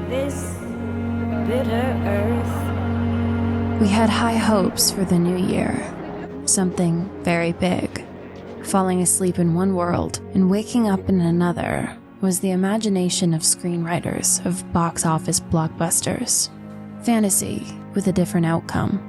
this bitter earth. We had high hopes for the new year, something very big. Falling asleep in one world and waking up in another was the imagination of screenwriters of box office blockbusters. Fantasy with a different outcome.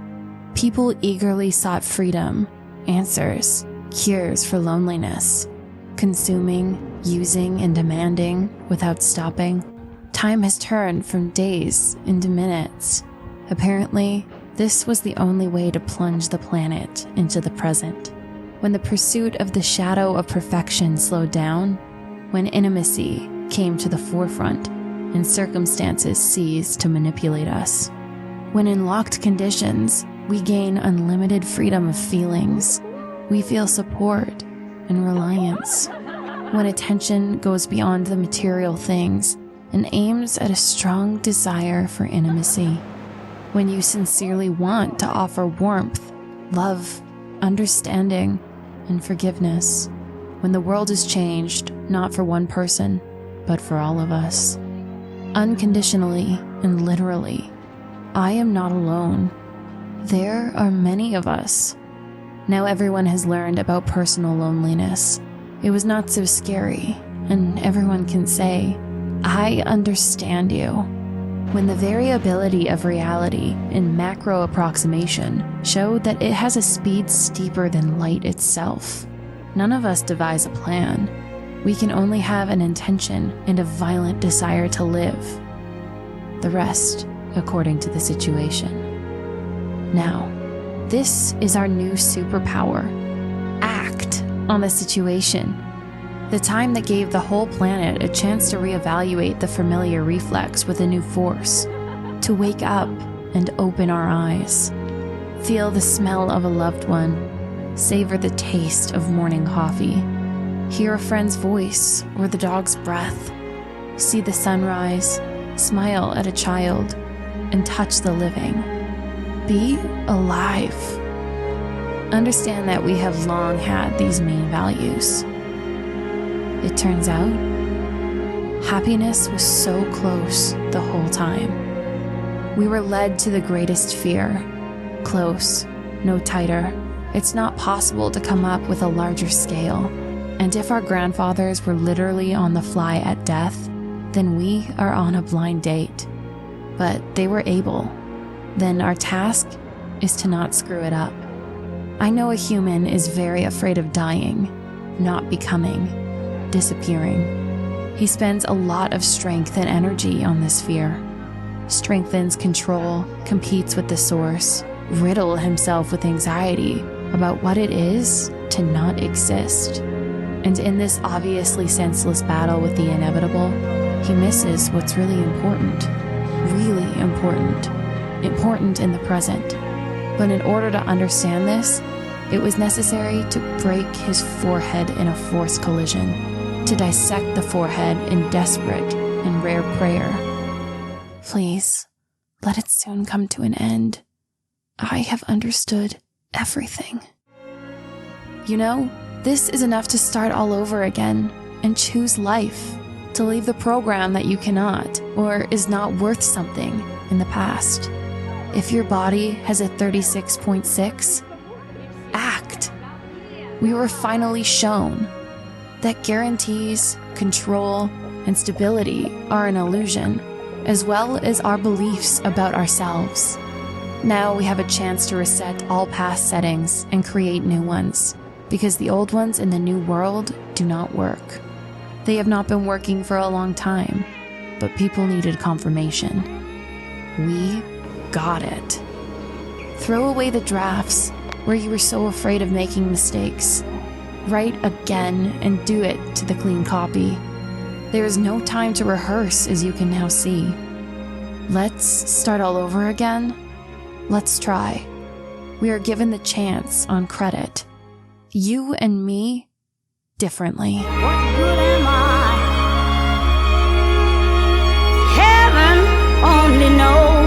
People eagerly sought freedom, answers, cures for loneliness. Consuming, using, and demanding without stopping. Time has turned from days into minutes. Apparently, this was the only way to plunge the planet into the present. When the pursuit of the shadow of perfection slowed down, when intimacy came to the forefront and circumstances ceased to manipulate us, when in locked conditions we gain unlimited freedom of feelings, we feel support and reliance, when attention goes beyond the material things and aims at a strong desire for intimacy, when you sincerely want to offer warmth, love, understanding, and forgiveness, when the world is changed not for one person, but for all of us. Unconditionally and literally, I am not alone. There are many of us. Now everyone has learned about personal loneliness. It was not so scary, and everyone can say, I understand you. When the variability of reality in macro approximation showed that it has a speed steeper than light itself, none of us devise a plan. We can only have an intention and a violent desire to live. The rest, according to the situation. Now, this is our new superpower. Act on the situation. The time that gave the whole planet a chance to reevaluate the familiar reflex with a new force. To wake up and open our eyes. Feel the smell of a loved one. Savor the taste of morning coffee. Hear a friend's voice or the dog's breath. See the sunrise. Smile at a child. And touch the living. Be alive. Understand that we have long had these main values. It turns out, happiness was so close the whole time. We were led to the greatest fear. Close, no tighter. It's not possible to come up with a larger scale. And if our grandfathers were literally on the fly at death, then we are on a blind date. But they were able. Then our task is to not screw it up. I know a human is very afraid of dying, not becoming, disappearing. He spends a lot of strength and energy on this fear. Strengthens control, competes with the source, riddle himself with anxiety about what it is to not exist. And in this obviously senseless battle with the inevitable, he misses what's really important in the present. But in order to understand this, it was necessary to break his forehead in a forced collision, to dissect the forehead in desperate and rare prayer. Please, let it soon come to an end. I have understood everything. You know, this is enough to start all over again and choose life, to leave the program that you cannot or is not worth something in the past. If your body has a 36.6, act. We were finally shown that guarantees, control, and stability are an illusion, as well as our beliefs about ourselves. Now we have a chance to reset all past settings and create new ones, because the old ones in the new world do not work. They have not been working for a long time, but people needed confirmation. We got it. Throw away the drafts where you were so afraid of making mistakes. Write again and do it to the clean copy. There is no time to rehearse, as you can now see. Let's start all over again. Let's try. We are given the chance on credit. You and me, differently. What good am I? Heaven only knows.